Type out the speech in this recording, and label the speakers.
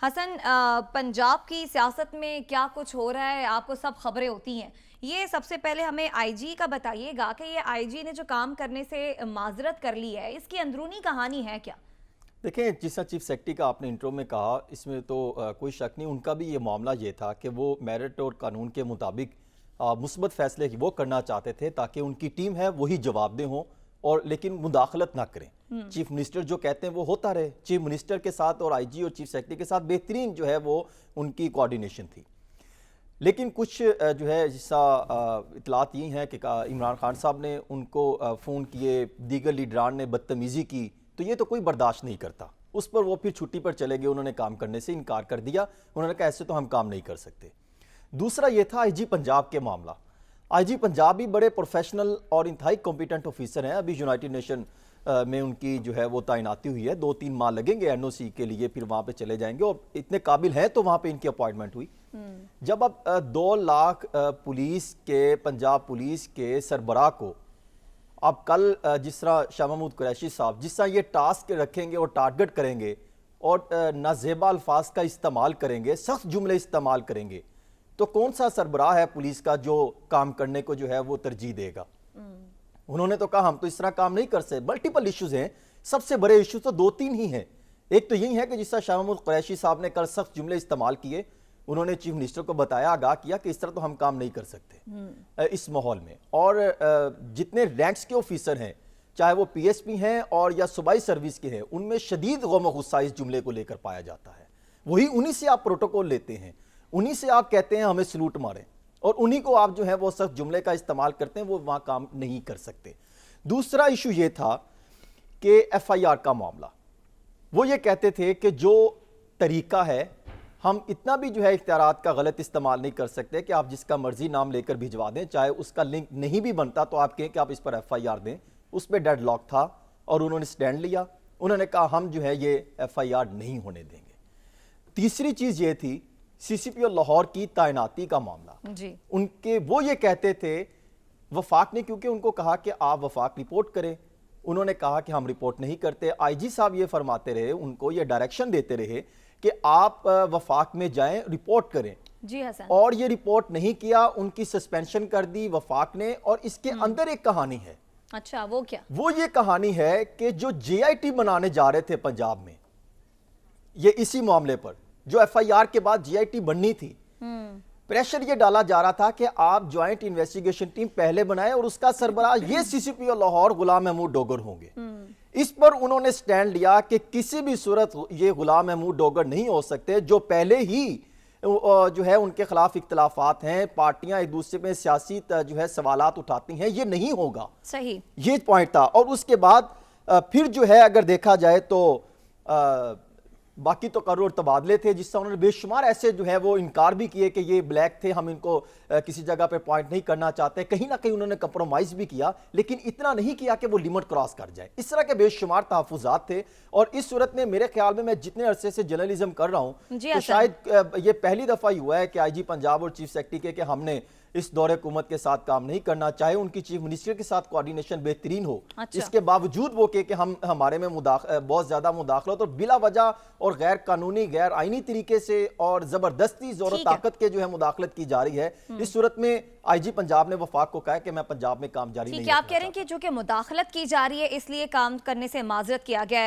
Speaker 1: حسن، پنجاب کی سیاست میں کیا کچھ ہو رہا ہے آپ کو سب خبریں ہوتی ہیں. یہ سب سے پہلے ہمیں آئی جی کا بتائیے گا کہ یہ آئی جی نے جو کام کرنے سے معذرت کر لی ہے، اس کی اندرونی کہانی ہے کیا؟
Speaker 2: دیکھیں، جس طرح چیف سیکرٹری کا آپ نے انٹرو میں کہا، اس میں تو کوئی شک نہیں. ان کا بھی یہ معاملہ یہ تھا کہ وہ میرٹ اور قانون کے مطابق مثبت فیصلے وہ کرنا چاہتے تھے تاکہ ان کی ٹیم ہے وہی جواب دہ ہوں اور لیکن مداخلت نہ کریں. چیف منسٹر جو کہتے ہیں وہ ہوتا رہے. چیف منسٹر کے ساتھ اور آئی جی اور چیف سیکرٹری کے ساتھ بہترین جو ہے وہ ان کی کوارڈینیشن تھی. لیکن کچھ جو ہے جیسا اطلاعات یہ ہیں کہ عمران خان صاحب نے ان کو فون کیے، دیگر لیڈران نے بدتمیزی کی، تو یہ تو کوئی برداشت نہیں کرتا. اس پر وہ پھر چھٹی پر چلے گئے، انہوں نے کام کرنے سے انکار کر دیا. انہوں نے کہا ایسے تو ہم کام نہیں کر سکتے. دوسرا یہ تھا آئی جی پنجاب کے معاملہ. آئی جی پنجاب بھی بڑے پروفیشنل اور انتہائی کمپیٹنٹ آفیسر ہیں. ابھی یونائٹڈ نیشن میں ان کی جو ہے وہ تعیناتی ہوئی ہے. 2-3 ماہ لگیں گے این او سی کے لیے، پھر وہاں پہ چلے جائیں گے اور اتنے قابل ہیں تو وہاں پہ ان کی اپوائنٹمنٹ ہوئی. جب اب 2 لاکھ پولیس کے، پنجاب پولیس کے سربراہ کو اب کل جس طرح شاہ محمود قریشی صاحب جس طرح یہ ٹاسک رکھیں گے اور ٹارگٹ کریں گے اور نازیبا الفاظ کا استعمال کریں گے، سخت جملے استعمال کریں گے، تو کون سا سربراہ ہے پولیس کا جو کام کرنے کو جو ہے وہ ترجیح دے گا؟ انہوں نے تو کہا ہم تو اس طرح کام نہیں کر سکتے. ملٹیپل ایشوز ہیں، سب سے بڑے ایشوز تو 2-3 ہی ہیں. ایک تو یہی ہے کہ جس طرح شاہ محمود قریشی صاحب نے کل سخت جملے استعمال کیے، انہوں نے چیف منسٹر کو بتایا، آگاہ کیا کہ اس طرح تو ہم کام نہیں کر سکتے اس ماحول میں. اور جتنے رینکس کے آفیسر ہیں، چاہے وہ پی ایس پی ہیں اور یا صوبائی سروس کے ہیں، ان میں شدید غم و غصہ اس جملے کو لے کر پایا جاتا ہے. وہی انہی سے آپ پروٹوکول لیتے ہیں، انہی سے آپ کہتے ہیں ہمیں سلوٹ ماریں، اور انہی کو آپ جو ہے وہ سخت جملے کا استعمال کرتے ہیں. وہ وہاں کام نہیں کر سکتے. دوسرا ایشو یہ تھا کہ ایف آئی آر کا معاملہ. وہ یہ کہتے تھے کہ جو طریقہ ہے، ہم اتنا بھی جو ہے اختیارات کا غلط استعمال نہیں کر سکتے کہ آپ جس کا مرضی نام لے کر بھجوا دیں، چاہے اس کا لنک نہیں بھی بنتا تو آپ کہیں کہ آپ اس پر ایف آئی آر دیں. اس پہ ڈیڈ لاک تھا اور انہوں نے سٹینڈ لیا. انہوں نے کہا ہم جو ہے یہ ایف آئی آر نہیں ہونے دیں گے. تیسری چیز یہ تھی سی سی پی او لاہور کی تعیناتی کا معاملہ. ان کے وہ یہ کہتے تھے وفاق نے، کیونکہ ان کو کہا کہ آپ وفاق رپورٹ کریں، انہوں نے کہا کہ ہم رپورٹ نہیں کرتے. آئی جی صاحب یہ فرماتے رہے، ان کو یہ ڈائریکشن دیتے رہے کہ آپ وفاق میں جائیں، رپورٹ کریں.
Speaker 1: جی حسن.
Speaker 2: اور یہ رپورٹ نہیں کیا، ان کی سسپینشن کر دی وفاق نے. اور اس کے اندر ایک کہانی ہے.
Speaker 1: اچھا، وہ کیا؟ وہ
Speaker 2: یہ کہانی ہے کہ جو جے آئی ٹی بنانے جا رہے تھے پنجاب میں، یہ اسی معاملے پر جو ایف آئی آر کے بعد جے آئی ٹی بننی تھی، پریشر یہ ڈالا جا رہا تھا کہ آپ جوائنٹ انویسٹیگیشن ٹیم پہلے بنائیں اور اس کا سربراہ یہ سی سی پی او لاہور غلام محمود ڈوگر ہوں گے. اس پر انہوں نے سٹینڈ لیا کہ کسی بھی صورت یہ غلام محمود ڈوگر نہیں ہو سکتے، جو پہلے ہی جو ہے ان کے خلاف اختلافات ہیں، پارٹیاں ایک دوسرے میں سیاسی جو ہے سوالات اٹھاتی ہیں، یہ نہیں ہوگا.
Speaker 1: صحیح،
Speaker 2: یہ پوائنٹ تھا. اور اس کے بعد پھر جو ہے اگر دیکھا جائے تو باقی تقرر اور تبادلے تھے، جس سے انہوں نے بے شمار ایسے جو ہے وہ انکار بھی کیے کہ یہ بلیک تھے، ہم ان کو کسی جگہ پہ پوائنٹ نہیں کرنا چاہتے. کہیں نہ کہیں انہوں نے کمپرومائز بھی کیا، لیکن اتنا نہیں کیا کہ وہ لیمٹ کراس کر جائے. اس طرح کے بے شمار تحفظات تھے. اور اس صورت میں میرے خیال میں جتنے عرصے سے جرنلزم کر رہا ہوں تو شاید یہ پہلی دفعہ ہی ہوا ہے کہ آئی جی پنجاب اور چیف سیکرٹری کہ ہم نے اس دور حکومت کے ساتھ کام نہیں کرنا، چاہے ان کی چیف منسٹر کے ساتھ کوارڈینیشن بہترین ہو. اس کے باوجود وہ کہ ہمارے میں بہت زیادہ مداخلت اور بلا وجہ اور غیر قانونی، غیر آئینی طریقے سے اور زبردستی زور و طاقت کے جو ہے مداخلت کی جا رہی ہے. اس صورت میں آئی جی پنجاب نے وفاق کو کہا کہ میں پنجاب میں کام جاری نہیں رکھنا چاہتا.
Speaker 1: آپ کہہ رہے ہیں کہ جو کہ مداخلت کی جا رہی ہے اس لیے کام کرنے سے معذرت کیا گیا ہے.